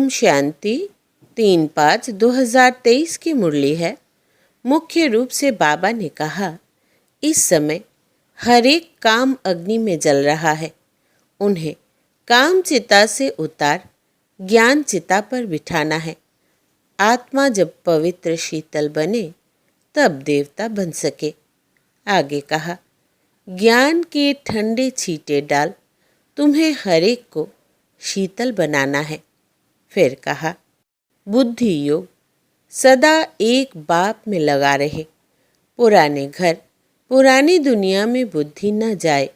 शांति 3/5/2023 की मुरली है। मुख्य रूप से बाबा ने कहा, इस समय हर एक काम अग्नि में जल रहा है। उन्हें काम चिता से उतार ज्ञान चिता पर बिठाना है। आत्मा जब पवित्र शीतल बने तब देवता बन सके। आगे कहा, ज्ञान के ठंडे छींटे डाल, तुम्हें हर एक को शीतल बनाना है। फिर कहा, बुद्धि योग सदा एक बाप में लगा रहे। पुराने घर पुरानी दुनिया में बुद्धि न जाए,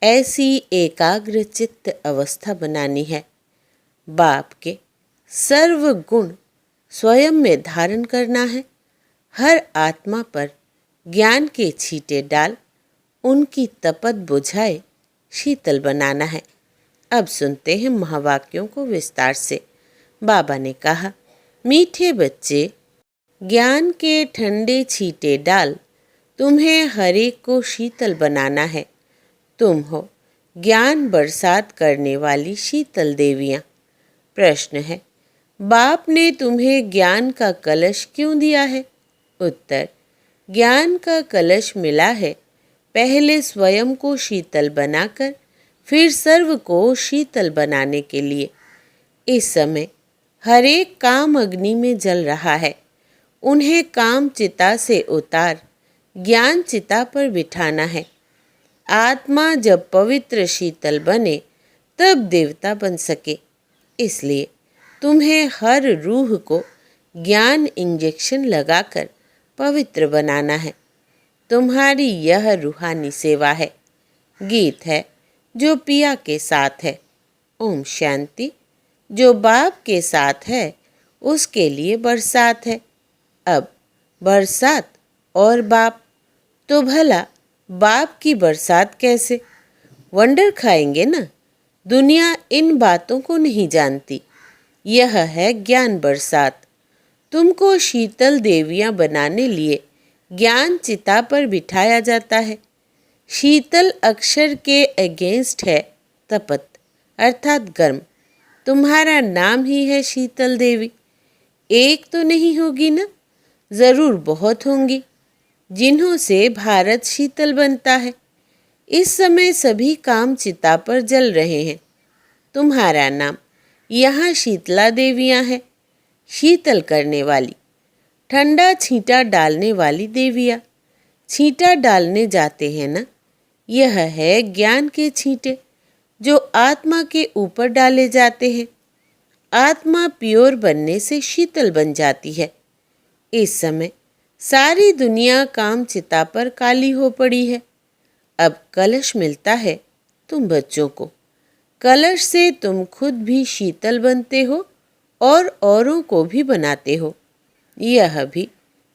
ऐसी एकाग्र चित्त अवस्था बनानी है। बाप के सर्व गुण स्वयं में धारण करना है। हर आत्मा पर ज्ञान के छींटे डाल, उनकी तपत बुझाए शीतल बनाना है। अब सुनते हैं महावाक्यों को विस्तार से। बाबा ने कहा, मीठे बच्चे, ज्ञान के ठंडे छींटे डाल, तुम्हें हर एक को शीतल बनाना है। तुम हो ज्ञान बरसात करने वाली शीतल देवियाँ। प्रश्न है, बाप ने तुम्हें ज्ञान का कलश क्यों दिया है? उत्तर, ज्ञान का कलश मिला है पहले स्वयं को शीतल बनाकर फिर सर्व को शीतल बनाने के लिए। इस समय हर एक काम अग्नि में जल रहा है। उन्हें काम चिता से उतार ज्ञान चिता पर बिठाना है। आत्मा जब पवित्र शीतल बने तब देवता बन सके। इसलिए तुम्हें हर रूह को ज्ञान इंजेक्शन लगाकर पवित्र बनाना है। तुम्हारी यह रूहानी सेवा है। गीत है जो पिया के साथ है। ओम शांति। जो बाप के साथ है उसके लिए बरसात है। अब बरसात और बाप, तो भला बाप की बरसात कैसे? वंडर खाएंगे ना। दुनिया इन बातों को नहीं जानती। यह है ज्ञान बरसात। तुमको शीतल देवियाँ बनाने लिए ज्ञान चिता पर बिठाया जाता है। शीतल अक्षर के अगेंस्ट है तपत अर्थात गर्म। तुम्हारा नाम ही है शीतल देवी। एक तो नहीं होगी ना, ज़रूर बहुत होंगी जिन्हों से भारत शीतल बनता है। इस समय सभी काम चिता पर जल रहे हैं। तुम्हारा नाम यहाँ शीतला देवियाँ है। शीतल करने वाली, ठंडा छींटा डालने वाली देवियाँ। छींटा डालने जाते हैं ना, यह है ज्ञान के छींटे जो आत्मा के ऊपर डाले जाते हैं। आत्मा प्योर बनने से शीतल बन जाती है। इस समय सारी दुनिया काम चिता पर काली हो पड़ी है। अब कलश मिलता है तुम बच्चों को। कलश से तुम खुद भी शीतल बनते हो और औरों को भी बनाते हो। यह भी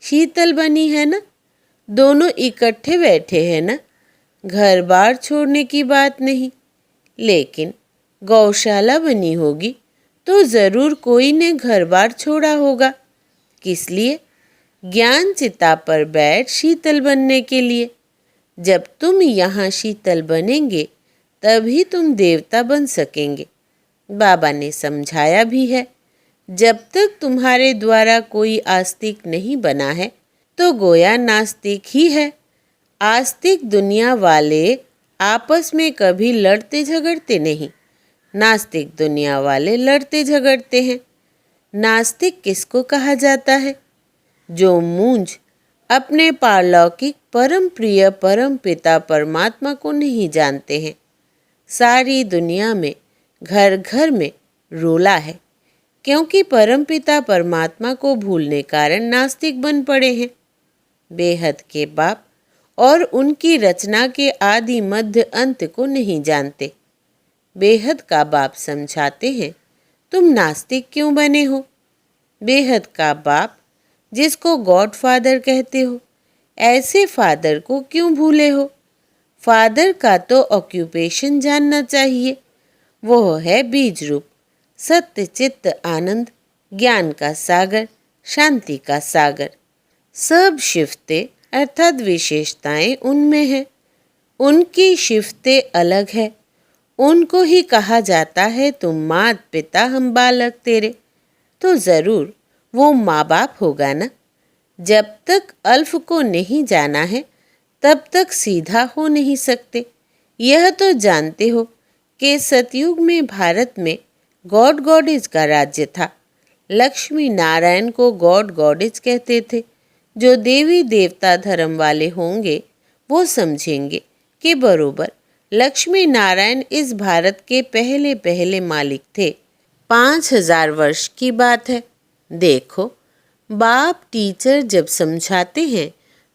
शीतल बनी है ना। दोनों इकट्ठे बैठे हैं ना। घर बार छोड़ने की बात नहीं। लेकिन गौशाला बनी होगी तो ज़रूर कोई ने घर बार छोड़ा होगा। किस लिए? ज्ञान चिता पर बैठ शीतल बनने के लिए। जब तुम यहाँ शीतल बनेंगे तभी तुम देवता बन सकेंगे। बाबा ने समझाया भी है, जब तक तुम्हारे द्वारा कोई आस्तिक नहीं बना है तो गोया नास्तिक ही है। आस्तिक दुनिया वाले आपस में कभी लड़ते झगड़ते नहीं। नास्तिक दुनिया वाले लड़ते झगड़ते हैं। नास्तिक किसको कहा जाता है? जो मूंझ अपने पारलौकिक परम प्रिय परम पिता परमात्मा को नहीं जानते हैं। सारी दुनिया में घर घर में रोला है, क्योंकि परमपिता परमात्मा को भूलने कारण नास्तिक बन पड़े हैं। बेहद के बाप और उनकी रचना के आदि मध्य अंत को नहीं जानते। बेहद का बाप समझाते हैं, तुम नास्तिक क्यों बने हो? बेहद का बाप, जिसको गॉड फादर कहते हो, ऐसे फादर को क्यों भूले हो? फादर का तो ऑक्यूपेशन जानना चाहिए। वो है बीज रूप, सत्य चित्त आनंद, ज्ञान का सागर, शांति का सागर। सब शिफ्तें अर्थात विशेषताएं उनमें हैं। उनकी शिफ्तें अलग है। उनको ही कहा जाता है, तुम मात पिता हम बालक तेरे। तो ज़रूर वो माँ बाप होगा ना। जब तक अल्फ को नहीं जाना है तब तक सीधा हो नहीं सकते। यह तो जानते हो कि सतयुग में भारत में गॉड गॉडेज का राज्य था। लक्ष्मी नारायण को गॉड गॉडेज कहते थे। जो देवी देवता धर्म वाले होंगे वो समझेंगे कि बरोबर लक्ष्मी नारायण इस भारत के पहले पहले मालिक थे। 5000 वर्ष की बात है। देखो, बाप टीचर जब समझाते हैं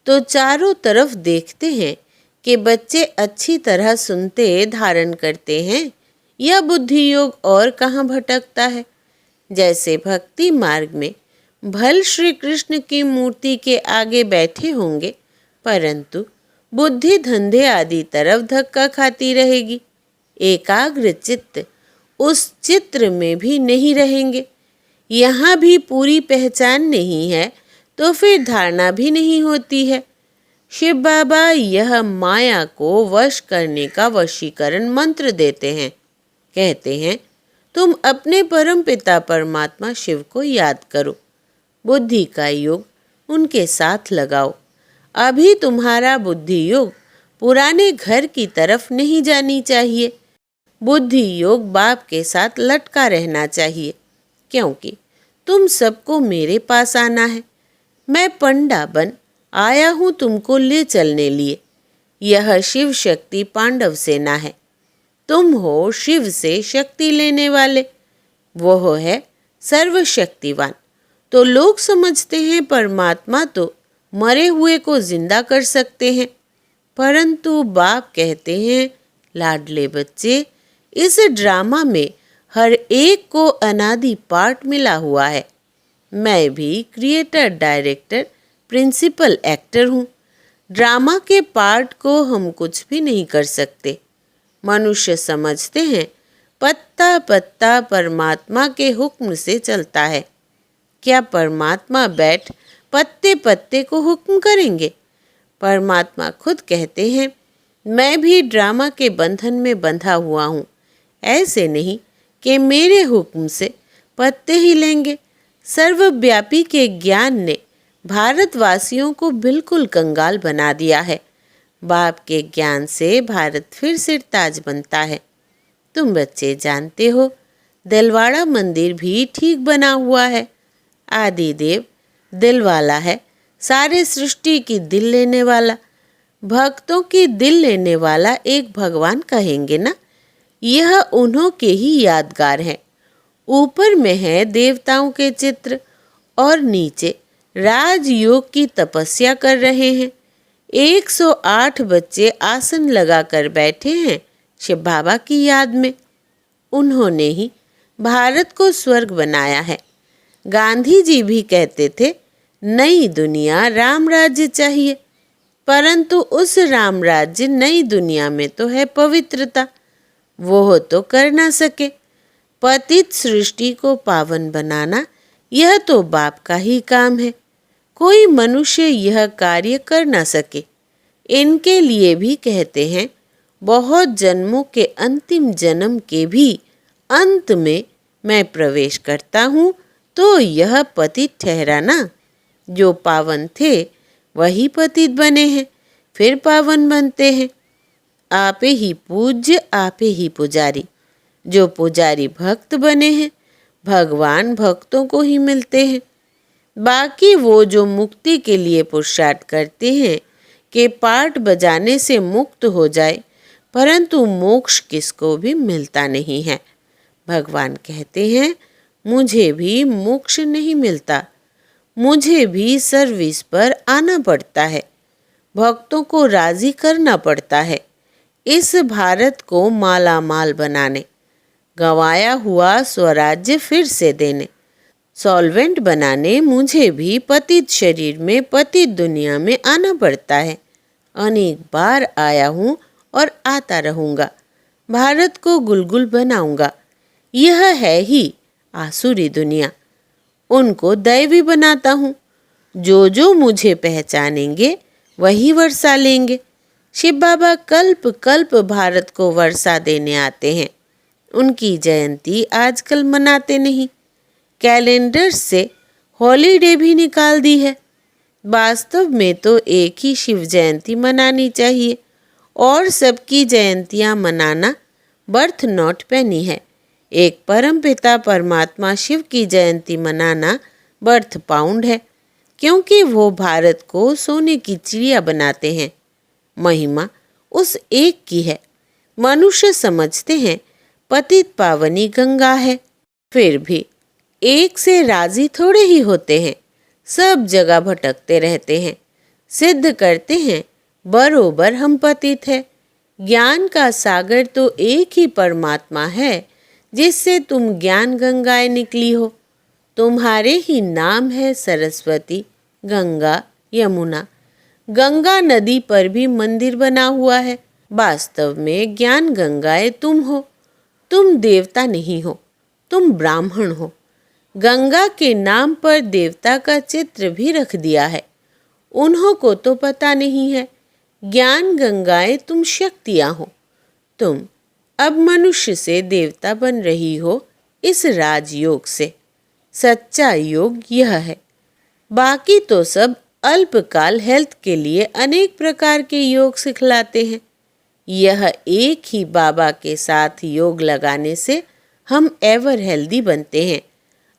तो चारों तरफ देखते हैं कि बच्चे अच्छी तरह सुनते धारण करते हैं या बुद्धि योग और कहाँ भटकता है। जैसे भक्ति मार्ग में भल श्री कृष्ण की मूर्ति के आगे बैठे होंगे, परंतु बुद्धि धंधे आदि तरफ धक्का खाती रहेगी। एकाग्र चित्त उस चित्र में भी नहीं रहेंगे। यहाँ भी पूरी पहचान नहीं है तो फिर धारणा भी नहीं होती है। शिव बाबा यह माया को वश करने का वशीकरण मंत्र देते हैं। कहते हैं, तुम अपने परम पिता परमात्मा शिव को याद करो, बुद्धि का योग उनके साथ लगाओ। अभी तुम्हारा बुद्धि योग पुराने घर की तरफ नहीं जानी चाहिए। बुद्धि योग बाप के साथ लटका रहना चाहिए, क्योंकि तुम सबको मेरे पास आना है। मैं पंडा बन आया हूँ तुमको ले चलने लिए। यह शिव शक्ति पांडव सेना है। तुम हो शिव से शक्ति लेने वाले। वो है सर्वशक्तिवान। तो लोग समझते हैं परमात्मा तो मरे हुए को जिंदा कर सकते हैं, परंतु बाप कहते हैं, लाडले बच्चे, इस ड्रामा में हर एक को अनादि पार्ट मिला हुआ है। मैं भी क्रिएटर डायरेक्टर प्रिंसिपल एक्टर हूँ। ड्रामा के पार्ट को हम कुछ भी नहीं कर सकते। मनुष्य समझते हैं पत्ता पत्ता परमात्मा के हुक्म से चलता है। क्या परमात्मा बैठ पत्ते पत्ते को हुक्म करेंगे? परमात्मा खुद कहते हैं, मैं भी ड्रामा के बंधन में बंधा हुआ हूँ। ऐसे नहीं कि मेरे हुक्म से पत्ते ही लेंगे। सर्वव्यापी के ज्ञान ने भारतवासियों को बिल्कुल कंगाल बना दिया है। बाप के ज्ञान से भारत फिर सिरताज बनता है। तुम बच्चे जानते हो, दिलवाड़ा मंदिर भी ठीक बना हुआ है। आदिदेव दिल वाला है, सारे सृष्टि की दिल लेने वाला। भक्तों की दिल लेने वाला एक भगवान कहेंगे ना। यह उन्हों के ही यादगार है। ऊपर में है देवताओं के चित्र और नीचे राजयोग की तपस्या कर रहे हैं। 108 बच्चे आसन लगाकर बैठे हैं शिव बाबा की याद में। उन्होंने ही भारत को स्वर्ग बनाया है। गांधी जी भी कहते थे, नई दुनिया राम राज्य चाहिए, परंतु उस राम राज्य नई दुनिया में तो है पवित्रता। वो तो कर ना सके। पतित सृष्टि को पावन बनाना यह तो बाप का ही काम है। कोई मनुष्य यह कार्य कर ना सके। इनके लिए भी कहते हैं, बहुत जन्मों के अंतिम जन्म के भी अंत में मैं प्रवेश करता हूँ तो यह पतित ठहरा ना। जो पावन थे वही पतित बने हैं, फिर पावन बनते हैं। आपे ही पूज्य आपे ही पुजारी। जो पुजारी भक्त बने हैं, भगवान भक्तों को ही मिलते हैं। बाकी वो जो मुक्ति के लिए पुरुषार्थ करते हैं कि पाठ बजाने से मुक्त हो जाए, परंतु मोक्ष किसको भी मिलता नहीं है। भगवान कहते हैं, मुझे भी मोक्ष नहीं मिलता। मुझे भी सर्विस पर आना पड़ता है। भक्तों को राजी करना पड़ता है इस भारत को माला माल बनाने, गंवाया हुआ स्वराज्य फिर से देने, सॉल्वेंट बनाने। मुझे भी पतित शरीर में पतित दुनिया में आना पड़ता है। अनेक बार आया हूँ और आता रहूँगा। भारत को गुलगुल बनाऊंगा। यह है ही आसुरी दुनिया। उनको दैवी बनाता हूँ। जो जो मुझे पहचानेंगे वही वर्षा लेंगे। शिव बाबा कल्प कल्प भारत को वर्षा देने आते हैं। उनकी जयंती आजकल मनाते नहीं। कैलेंडर से हॉलीडे भी निकाल दी है। वास्तव में तो एक ही शिव जयंती मनानी चाहिए और सबकी जयंतियां मनाना बर्थ नॉट पेनी है। एक परमपिता परमात्मा शिव की जयंती मनाना बर्थ पाउंड है, क्योंकि वो भारत को सोने की चिड़िया बनाते हैं। महिमा उस एक की है। मनुष्य समझते हैं पतित पावनी गंगा है, फिर भी एक से राजी थोड़े ही होते हैं। सब जगह भटकते रहते हैं, सिद्ध करते हैं बरोबर हम पतित है। ज्ञान का सागर तो एक ही परमात्मा है जिससे तुम ज्ञान गंगाएं निकली हो। तुम्हारे ही नाम है सरस्वती, गंगा, यमुना। गंगा नदी पर भी मंदिर बना हुआ है। वास्तव में ज्ञान गंगाएं तुम हो। तुम देवता नहीं हो, तुम ब्राह्मण हो। गंगा के नाम पर देवता का चित्र भी रख दिया है। उन्हों को तो पता नहीं है ज्ञान गंगाएं तुम शक्तियां हो। तुम अब मनुष्य से देवता बन रही हो इस राजयोग से। सच्चा योग यह है। बाकी तो सब अल्पकाल हेल्थ के लिए अनेक प्रकार के योग सिखलाते हैं। यह एक ही बाबा के साथ योग लगाने से हम एवर हेल्दी बनते हैं।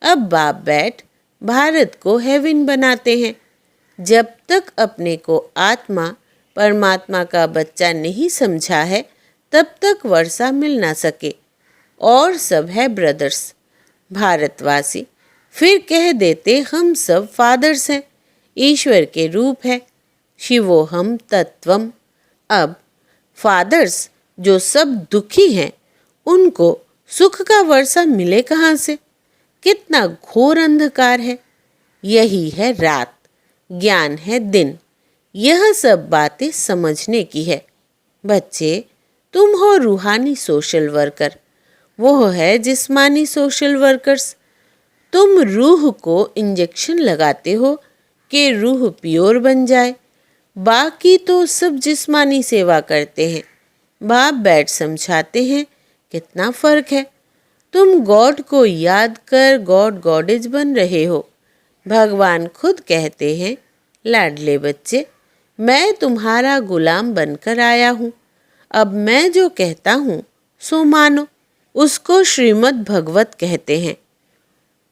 अब बाप बैठ भारत को हेवन बनाते हैं। जब तक अपने को आत्मा परमात्मा का बच्चा नहीं समझा है तब तक वर्षा मिल ना सके। और सब है ब्रदर्स, भारतवासी। फिर कह देते हम सब फादर्स हैं, ईश्वर के रूप है, शिवोहम तत्वम। अब फादर्स जो सब दुखी हैं उनको सुख का वर्षा मिले कहाँ से? कितना घोर अंधकार है। यही है रात, ज्ञान है दिन। यह सब बातें समझने की है। बच्चे, तुम हो रूहानी सोशल वर्कर, वो है जिस्मानी सोशल वर्कर्स। तुम रूह को इंजेक्शन लगाते हो कि रूह प्योर बन जाए। बाकी तो सब जिस्मानी सेवा करते हैं। बाप बैठ समझाते हैं कितना फर्क है। तुम गॉड को याद कर गॉड गॉडेज बन रहे हो। भगवान खुद कहते हैं, लाडले बच्चे, मैं तुम्हारा गुलाम बनकर आया हूँ। अब मैं जो कहता हूँ सो मानो। उसको श्रीमद् भगवत कहते हैं।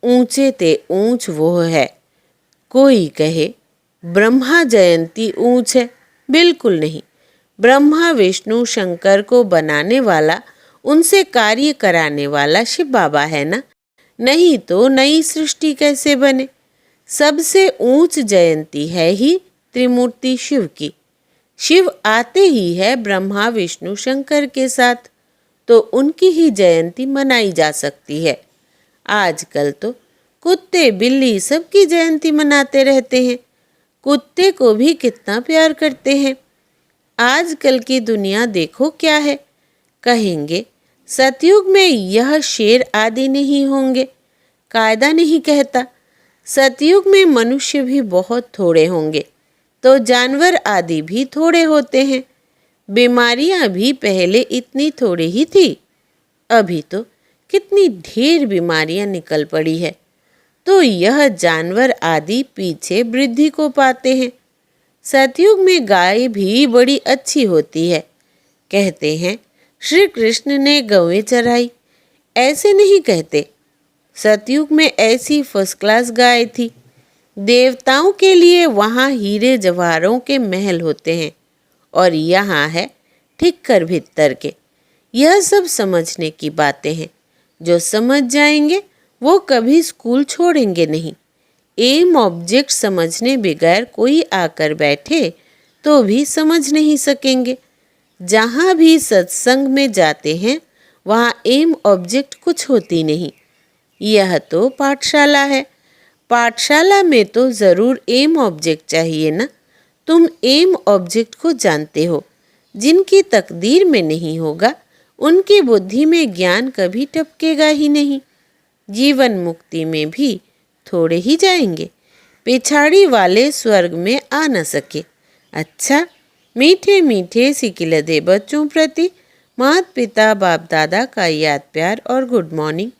ऊंचे ते ऊंच वो है। कोई कहे ब्रह्मा जयंती ऊंच है, बिल्कुल नहीं। ब्रह्मा विष्णु शंकर को बनाने वाला, उनसे कार्य कराने वाला शिव बाबा है ना। नहीं तो नई सृष्टि कैसे बने? सबसे ऊंच जयंती है ही त्रिमूर्ति शिव की। शिव आते ही है ब्रह्मा विष्णु शंकर के साथ, तो उनकी ही जयंती मनाई जा सकती है। आजकल तो कुत्ते बिल्ली सबकी जयंती मनाते रहते हैं। कुत्ते को भी कितना प्यार करते हैं। आजकल की दुनिया देखो क्या है। कहेंगे सतयुग में यह शेर आदि नहीं होंगे। कायदा नहीं कहता। सतयुग में मनुष्य भी बहुत थोड़े होंगे, तो जानवर आदि भी थोड़े होते हैं। बीमारियां भी पहले इतनी थोड़ी ही थी, अभी तो कितनी ढेर बीमारियां निकल पड़ी है। तो यह जानवर आदि पीछे वृद्धि को पाते हैं। सतयुग में गाय भी बड़ी अच्छी होती है। कहते हैं श्री कृष्ण ने गौएं चराई। ऐसे नहीं कहते। सतयुग में ऐसी फर्स्ट क्लास गाय थी। देवताओं के लिए वहाँ हीरे जवाहरों के महल होते हैं और यहाँ है ठिक्कर भित्तर के। यह सब समझने की बातें हैं। जो समझ जाएंगे वो कभी स्कूल छोड़ेंगे नहीं। एम ऑब्जेक्ट समझने बगैर कोई आकर बैठे तो भी समझ नहीं सकेंगे। जहाँ भी सत्संग में जाते हैं वहाँ एम ऑब्जेक्ट कुछ होती नहीं। यह तो पाठशाला है। पाठशाला में तो ज़रूर एम ऑब्जेक्ट चाहिए ना। तुम एम ऑब्जेक्ट को जानते हो। जिनकी तकदीर में नहीं होगा उनकी बुद्धि में ज्ञान कभी टपकेगा ही नहीं। जीवन मुक्ति में भी थोड़े ही जाएंगे। पिछाड़ी वाले स्वर्ग में आ न सके। अच्छा, मीठे मीठे सिकिलदे बच्चों प्रति माता पिता बाप दादा का याद प्यार और गुड मॉर्निंग।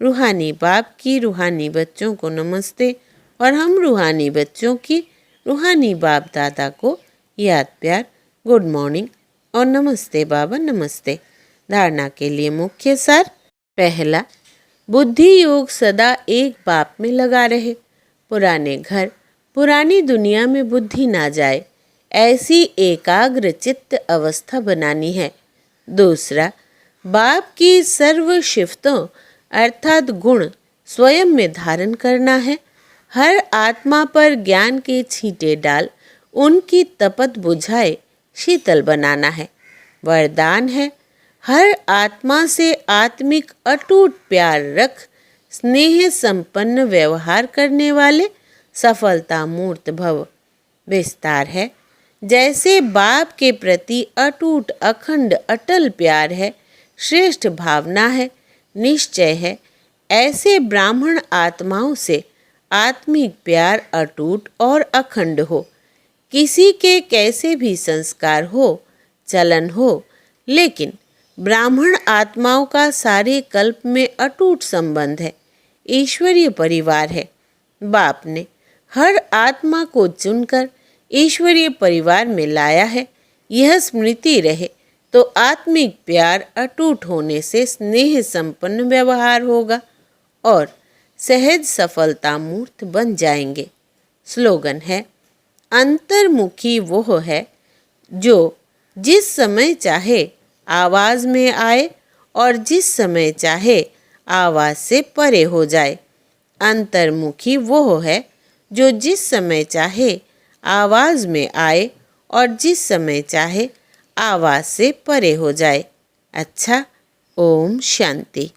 रूहानी बाप की रूहानी बच्चों को नमस्ते और हम रूहानी बच्चों की रूहानी बाप दादा को याद प्यार गुड मॉर्निंग और नमस्ते बाबा नमस्ते। धारणा के लिए मुख्य सार। पहला, बुद्धि योग सदा एक बाप में लगा रहे। पुराने घर पुरानी दुनिया में बुद्धि ना जाए, ऐसी एकाग्र चित्त अवस्था बनानी है। दूसरा, बाप की सर्व शिफ्तों अर्थात गुण स्वयं में धारण करना है। हर आत्मा पर ज्ञान के छींटे डाल उनकी तपत बुझाए शीतल बनाना है। वरदान है, हर आत्मा से आत्मिक अटूट प्यार रख स्नेह संपन्न व्यवहार करने वाले सफलता मूर्त भव। विस्तार है, जैसे बाप के प्रति अटूट अखंड अटल प्यार है, श्रेष्ठ भावना है, निश्चय है, ऐसे ब्राह्मण आत्माओं से आत्मिक प्यार अटूट और अखंड हो। किसी के कैसे भी संस्कार हो, चलन हो, लेकिन ब्राह्मण आत्माओं का सारे कल्प में अटूट संबंध है, ईश्वरीय परिवार है। बाप ने हर आत्मा को चुनकर ईश्वरीय परिवार में लाया है। यह स्मृति रहे तो आत्मिक प्यार अटूट होने से स्नेह संपन्न व्यवहार होगा और सहज सफलता मूर्त बन जाएंगे। स्लोगन है, अंतर्मुखी वो है जो जिस समय चाहे आवाज़ में आए और जिस समय चाहे आवाज़ से परे हो जाए। अंतर्मुखी वो है जो जिस समय चाहे आवाज़ में आए और जिस समय चाहे आवाज़ से परे हो जाए। अच्छा, ओम शांति।